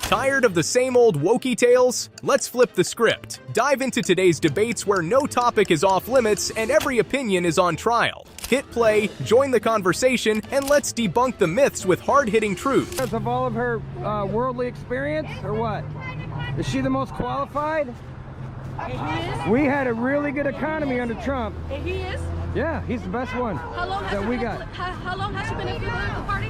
Tired of the same old wokey tales? Let's flip the script. Dive into today's debates where no topic is off limits and every opinion is on trial. Hit play, join the conversation, and let's debunk the myths with hard-hitting truth. Because of all of her worldly experience, or what? Is she the most qualified? We had a really good economy under Trump. And he is? Yeah, he's the best one How long has that she we been got. How long has she been in the political party?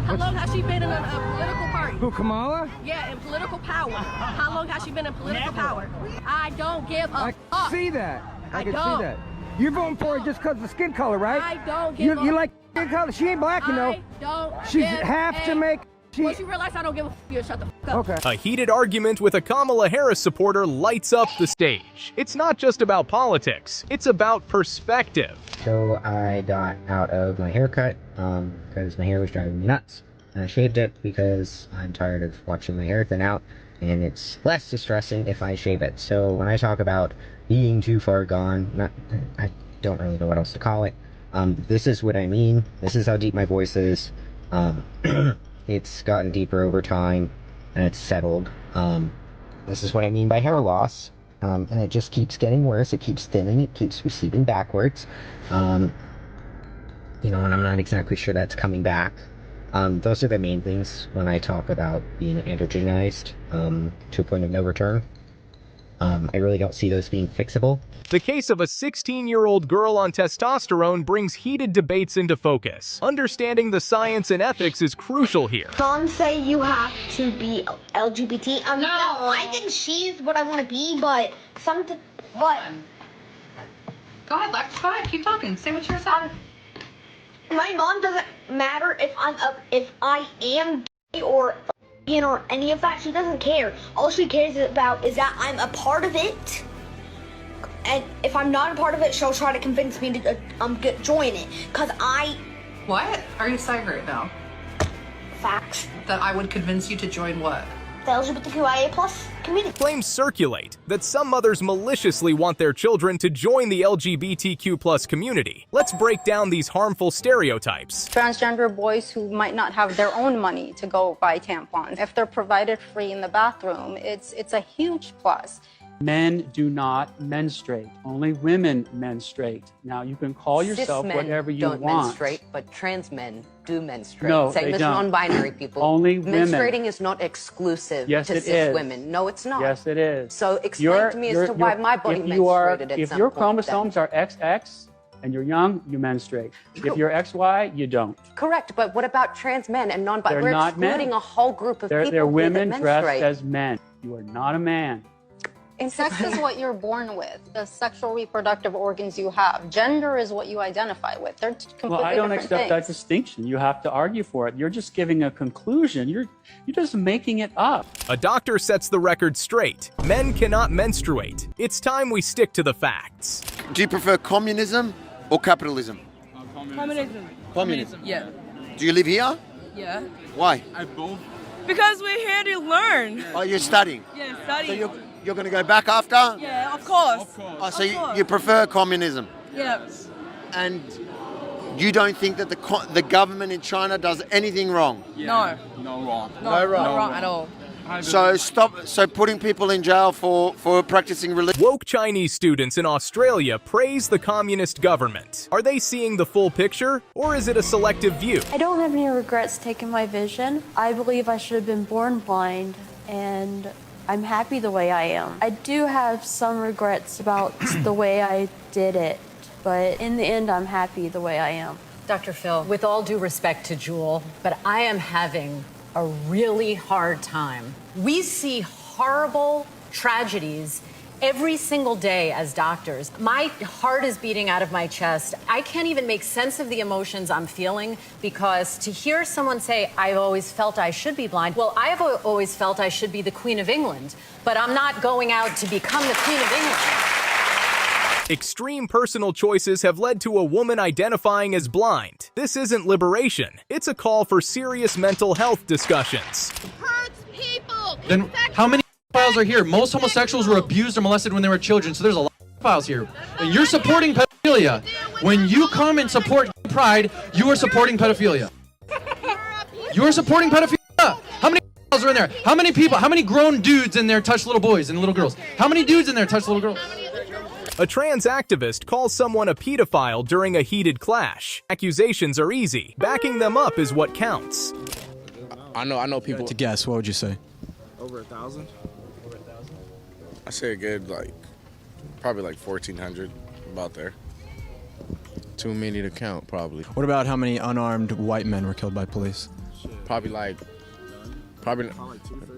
How long has she been in a political party? Who, Kamala? Yeah, in political power. How long has she been in political power? I don't give a I fuck. see that. I can don't. see that. You're voting for her just because of the skin color, right? I don't give You a like skin color? She ain't black, you know. I don't She's give half Jamaican. Once you realize I don't give a fuck, you shut the fuck up. Okay. A heated argument with a Kamala Harris supporter lights up the stage. It's not just about politics, it's about perspective. So I got out of my haircut because my hair was driving me nuts. And I shaved it because I'm tired of watching my hair thin out, and it's less distressing if I shave it. So when I talk about being too far gone, I don't really know what else to call it. This is what I mean. This is how deep my voice is. It's gotten deeper over time, and it's settled. This is what I mean by hair loss. And it just keeps getting worse. It keeps thinning. It keeps receding backwards. And I'm not exactly sure that's coming back. Those are the main things when I talk about being androgenized to a point of no return. I really don't see those being fixable. The case of a 16-year-old girl on testosterone brings heated debates into focus. Understanding the science and ethics is crucial here. Some say you have to be LGBT. No, I think she's what I want to be, but Go ahead, Lex. Go ahead. Keep talking. Say what you're saying. My mom doesn't matter if I am gay or or any of that. She doesn't care. All she cares about is that I'm a part of it. And if I'm not a part of it, she'll try to convince me to join it. Cause What are you saying right now? Facts. That I would convince you to join what? The LGBTQIA plus community. Claims circulate that some mothers maliciously want their children to join the LGBTQ plus community. Let's break down these harmful stereotypes. Transgender boys who might not have their own money to go buy tampons, if they're provided free in the bathroom, it's a huge plus. Men do not menstruate. Only women menstruate. Now, you can call yourself whatever you want. Cis men don't menstruate, but trans men do menstruate. No, Same they as don't. non-binary people. Only women. Menstruating is not exclusive Yes, to it cis is. women. No, it's not. Yes, it is. So explain to me as to why my body if menstruated at If some your point chromosomes are XX and you're young, you menstruate. If you're XY, you don't. Correct, but what about trans men and non-binary? They're We're not excluding men. a whole group of people They're women that dressed menstruate. as men. You are not a man. Sex is what you're born with, the sexual reproductive organs you have. Gender is what you identify with. They're completely Well, I don't different accept that things. distinction. You have to argue for it. You're just giving a conclusion. You're just making it up. A doctor sets the record straight. Men cannot menstruate. It's time we stick to the facts. Do you prefer communism or capitalism? Communism. Communism. Yeah. Do you live here? Yeah. Why? Because we're here to learn. Oh, you're studying. Yeah, So study. you're going to go back after? Yeah, of course. Oh, so you prefer communism, Yeah. and you don't think that the government in China does anything wrong? No. No wrong. Not wrong at all. So stop. So putting people in jail for practicing religion. Woke Chinese students in Australia praise the communist government. Are they seeing the full picture, or is it a selective view? I don't have any regrets taking my vision. I believe I should have been born blind, and I'm happy the way I am. I do have some regrets about the way I did it, but in the end, I'm happy the way I am. Dr. Phil, with all due respect to Jewel, but I am having a really hard time. We see horrible tragedies every single day as doctors. My heart is beating out of my chest. I can't even make sense of the emotions I'm feeling, because to hear someone say, I've always felt I should be blind, well, I've always felt I should be the Queen of England, but I'm not going out to become the Queen of England. Extreme personal choices have led to a woman identifying as blind. This isn't liberation. It's a call for serious mental health discussions. Hurts people. Then how many pedophiles are here? Most homosexuals were abused or molested when they were children, so there's a lot of pedophiles here. And you're supporting pedophilia. When you come and support pride, you are supporting pedophilia. You are supporting pedophilia. How many pedophiles are in there? How many people, how many grown dudes in there touch little boys and little girls? How many dudes in there touch little girls? A trans activist calls someone a pedophile during a heated clash. Accusations are easy. Backing them up is what counts. I know people. To guess, what would you say? Over 1,000? I say a good, probably 1,400, about there. Too many to count, probably. What about how many unarmed white men were killed by police? Probably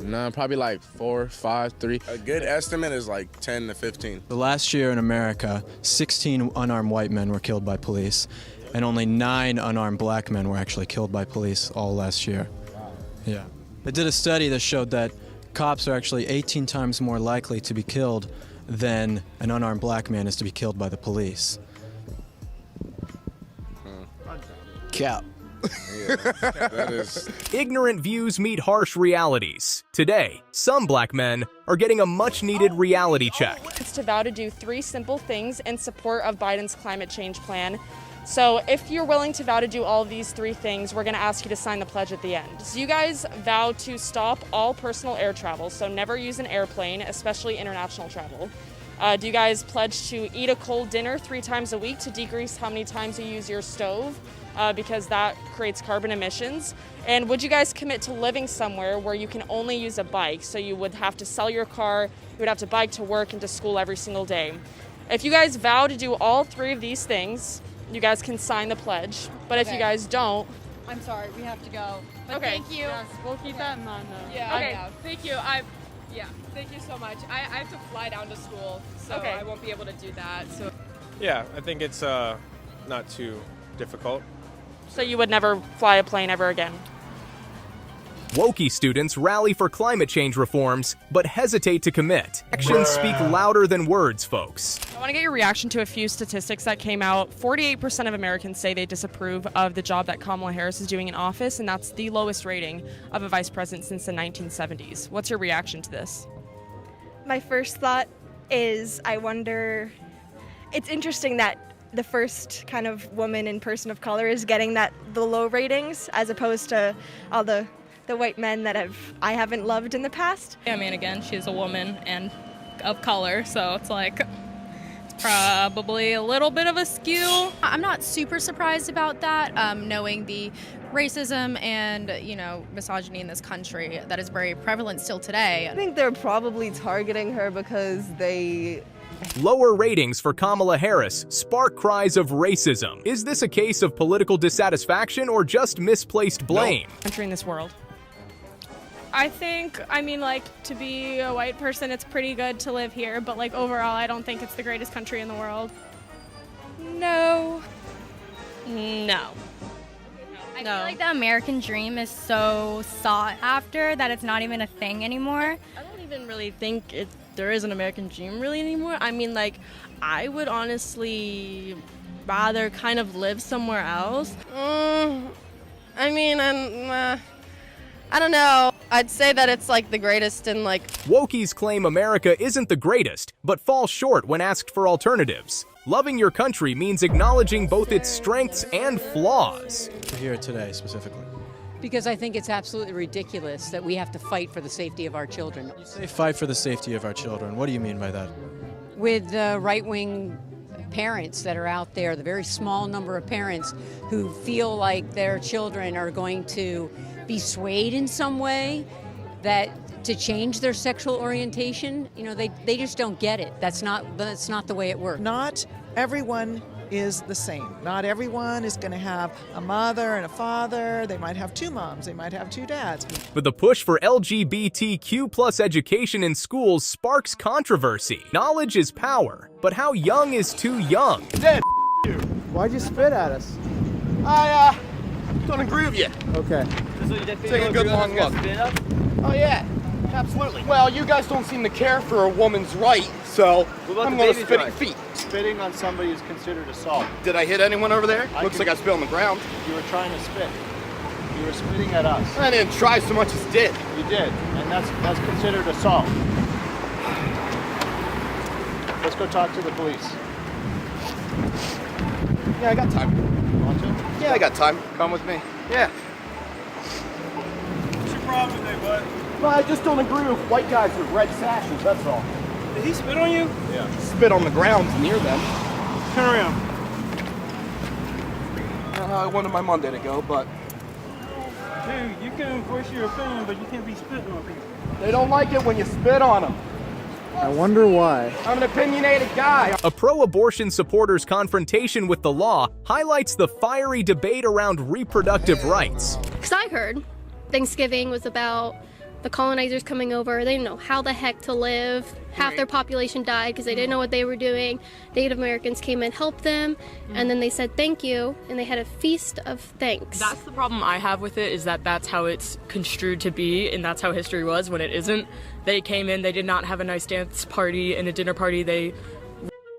none, probably 4, 5, 3. A good estimate is 10 to 15. The last year in America, 16 unarmed white men were killed by police, and only 9 unarmed black men were actually killed by police all last year. Wow. Yeah. They did a study that showed that cops are actually 18 times more likely to be killed than an unarmed black man is to be killed by the police. Cap. Yeah, that is. Ignorant views meet harsh realities. Today, some black men are getting a much-needed reality check. It's to vow to do 3 simple things in support of Biden's climate change plan. So if you're willing to vow to do all of these 3 things, we're going to ask you to sign the pledge at the end. So you guys vow to stop all personal air travel, so never use an airplane, especially international travel. Do you guys pledge to eat a cold dinner 3 times a week to decrease how many times you use your stove? Because that creates carbon emissions. And would you guys commit to living somewhere where you can only use a bike? So you would have to sell your car, you would have to bike to work and to school every single day. If you guys vow to do all 3 of these things, you guys can sign the pledge. But if you guys don't... I'm sorry, we have to go. But okay. Thank you. Yes, we'll keep that in mind though. Yeah, okay. Thank you. Yeah, thank you so much. I have to fly down to school, so I won't be able to do that. So. Yeah, I think it's not too difficult. So you would never fly a plane ever again? Wokey students rally for climate change reforms, but hesitate to commit. Actions speak louder than words, folks. I want to get your reaction to a few statistics that came out. 48% of Americans say they disapprove of the job that Kamala Harris is doing in office, and that's the lowest rating of a vice president since the 1970s. What's your reaction to this? My first thought is I wonder, it's interesting that the first kind of woman and person of color is getting the low ratings as opposed to all the white men that I haven't loved in the past. I mean, again, she's a woman and of color, so it's probably a little bit of a skew. I'm not super surprised about that, knowing the racism and, misogyny in this country that is very prevalent still today. I think they're probably targeting her because they... Lower ratings for Kamala Harris spark cries of racism. Is this a case of political dissatisfaction or just misplaced blame? Country in this world. I think, to be a white person, it's pretty good to live here, but overall, I don't think it's the greatest country in the world. No. I feel like the American dream is so sought after that it's not even a thing anymore. I don't even really think there is an American dream really anymore. I would honestly rather kind of live somewhere else. I don't know. I'd say that it's the greatest in Wokies claim America isn't the greatest, but fall short when asked for alternatives. Loving your country means acknowledging both its strengths and flaws. Here today, specifically. Because I think it's absolutely ridiculous that we have to fight for the safety of our children. You say fight for the safety of our children. What do you mean by that? With the right-wing parents that are out there, the very small number of parents who feel like their children are going to be swayed in some way, that to change their sexual orientation, they just don't get it. That's not the way it works. Not everyone is the same. Not everyone is going to have a mother and a father. They might have 2 moms. They might have 2 dads. But the push for LGBTQ+ education in schools sparks controversy. Knowledge is power, but how young is too young? Dead. You. Why'd you spit at us? I don't agree with you. Okay. Take a good long look. Oh yeah, absolutely. Well, you guys don't seem to care for a woman's right, so I'm going to spit at your feet. Spitting on somebody is considered assault. Did I hit anyone over there? Looks like I spit on the ground. You were trying to spit. You were spitting at us. I didn't try so much as did. You did, and that's considered assault. Let's go talk to the police. Yeah, I got time. Want to? Yeah, I got time. Come with me. Yeah. What's your problem today, bud? Well, I just don't agree with white guys with red sashes, that's all. Did he spit on you? Yeah. Spit on the ground near them. Turn around. I wanted my Monday to go, but... Dude, you can voice your opinion, but you can't be spitting on people. They don't like it when you spit on them. I wonder why. I'm an opinionated guy. A pro-abortion supporter's confrontation with the law highlights the fiery debate around reproductive rights. Because I heard Thanksgiving was about the colonizers coming over. They didn't know how the heck to live. Half their population died because they didn't know what they were doing. Native Americans came and helped them, and then they said thank you, and they had a feast of thanks. That's the problem I have with it, is that that's how it's construed to be, and that's how history was when it isn't. They came in, they did not have a nice dance party and a dinner party. They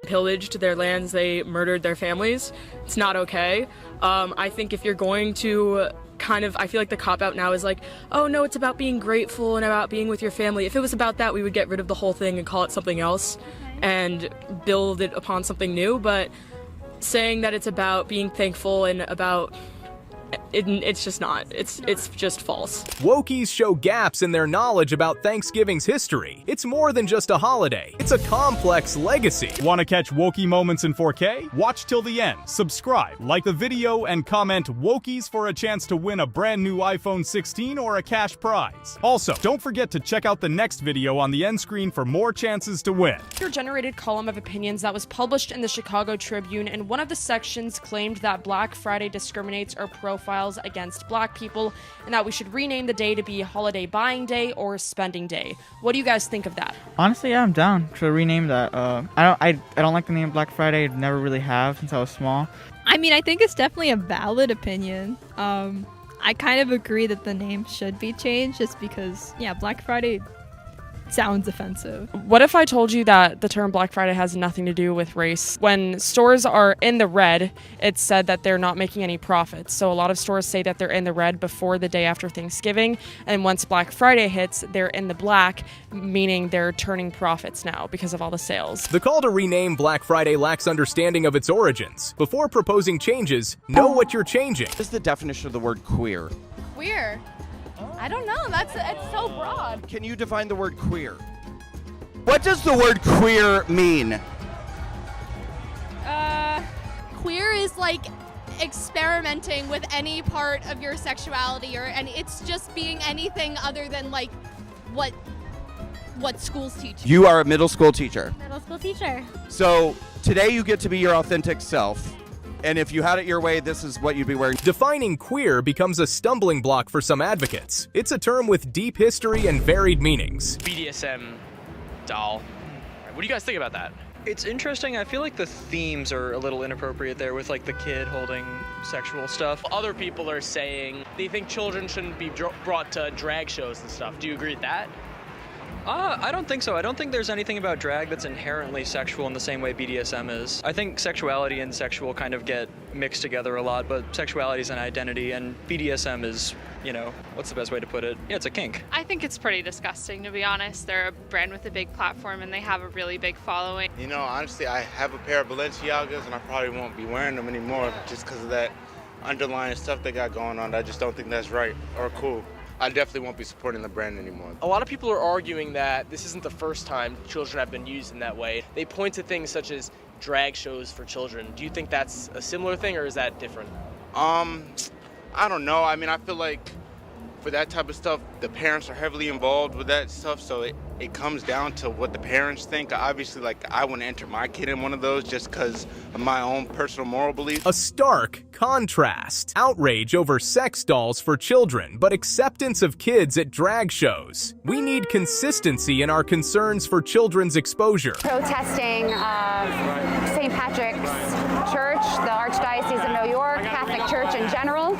pillaged their lands, they murdered their families. It's not okay. I think if you're going to I feel like the cop-out now is like, oh no, it's about being grateful and about being with your family. If it was about that, we would get rid of the whole thing and call it something else and build it upon something new. But saying that it's about being thankful and about it's just not. It's just false. Wokies show gaps in their knowledge about Thanksgiving's history. It's more than just a holiday. It's a complex legacy. Want to catch Wokie moments in 4K? Watch till the end, subscribe, like the video, and comment Wokies for a chance to win a brand new iPhone 16 or a cash prize. Also, don't forget to check out the next video on the end screen for more chances to win. Generated column of opinions that was published in the Chicago Tribune, and one of the sections claimed that Black Friday discriminates or profiles against black people, and that we should rename the day to be Holiday Buying Day or Spending Day. What do you guys think of that? Honestly, yeah, I'm down to rename that. I don't like the name Black Friday. Never really have since I was small. I mean, I think it's definitely a valid opinion. I kind of agree that the name should be changed just because, yeah, Black Friday sounds offensive. What if I told you that the term Black Friday has nothing to do with race? When stores are in the red, it's said that they're not making any profits. So a lot of stores say that they're in the red before the day after Thanksgiving, and once Black Friday hits, they're in the black, meaning they're turning profits now because of all the sales. The call to rename Black Friday lacks understanding of its origins. Before proposing changes, know what you're changing. What is the definition of the word queer? Queer? I don't know. It's so broad. Can you define the word queer? What does the word queer mean? Queer is like experimenting with any part of your sexuality, and it's just being anything other than like what schools teach. You are a middle school teacher. Middle school teacher. So today you get to be your authentic self. And if you had it your way, this is what you'd be wearing. Defining queer becomes a stumbling block for some advocates. It's a term with deep history and varied meanings. BDSM doll. What do you guys think about that? It's interesting. I feel like the themes are a little inappropriate there with like the kid holding sexual stuff. Other people are saying they think children shouldn't be brought to drag shows and stuff. Do you agree with that? I don't think so. I don't think there's anything about drag that's inherently sexual in the same way BDSM is. I think sexuality and sexual kind of get mixed together a lot, but sexuality is an identity, and BDSM is, you know, what's the best way to put it? Yeah, it's a kink. I think it's pretty disgusting, to be honest. They're a brand with a big platform, and they have a really big following. You know, honestly, I have a pair of Balenciagas, and I probably won't be wearing them anymore just because of that underlying stuff they got going on. I just don't think that's right or cool. I definitely won't be supporting the brand anymore. A lot of people are arguing that this isn't the first time children have been used in that way. They point to things such as drag shows for children. Do you think that's a similar thing, or is that different? I don't know. I mean, I feel like for that type of stuff, the parents are heavily involved with that stuff, so it comes down to what the parents think. Obviously, like, I wouldn't enter my kid in one of those just because of my own personal moral beliefs. A stark contrast. Outrage over sex dolls for children, but acceptance of kids at drag shows. We need consistency in our concerns for children's exposure. Protesting St. Patrick's Church, the Archdiocese of New York, Catholic Church in general,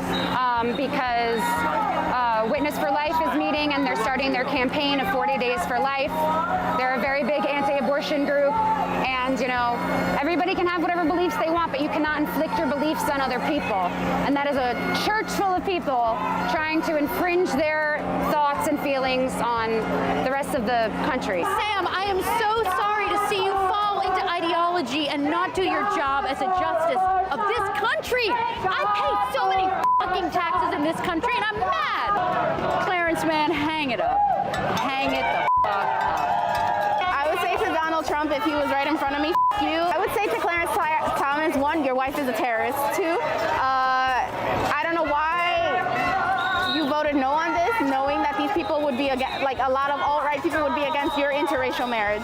because Witness for Life is meeting and they're starting their campaign of 40 Days for Life. They're a very big anti-abortion group, and you know, everybody can have whatever beliefs they want, but you cannot inflict your beliefs on other people. And that is a church full of people trying to infringe their thoughts and feelings on the rest of the country. Sam, I am so sorry to see you fall into ideology and not do your job as a justice of this country. I pay so many fucking taxes in this country, and I'm mad. Clarence, man, hang it up. Hang it the fuck up. I would say to Donald Trump, if he was right in front of me, F you. I would say to Clarence Thomas, 1, your wife is a terrorist. 2, I don't know why you voted no on this, knowing that these people would be against, like a lot of alt-right people would be against your interracial marriage.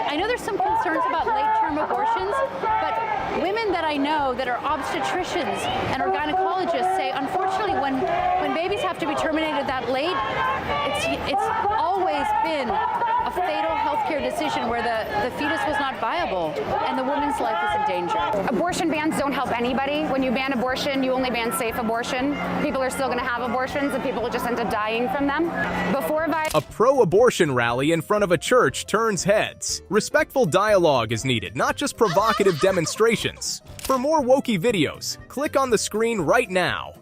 I know there's some concerns about late-term abortions, but women that I know that are obstetricians and are gynecologists say, unfortunately, when babies have to be terminated that late, it's always been a fatal healthcare decision where the fetus was not viable and the woman's life is in danger. Abortion bans don't help anybody. When you ban abortion, you only ban safe abortion. People are still going to have abortions and people will just end up dying from them. A pro-abortion rally in front of a church turns heads. Respectful dialogue is needed, not just provocative demonstrations. For more wokey videos, click on the screen right now.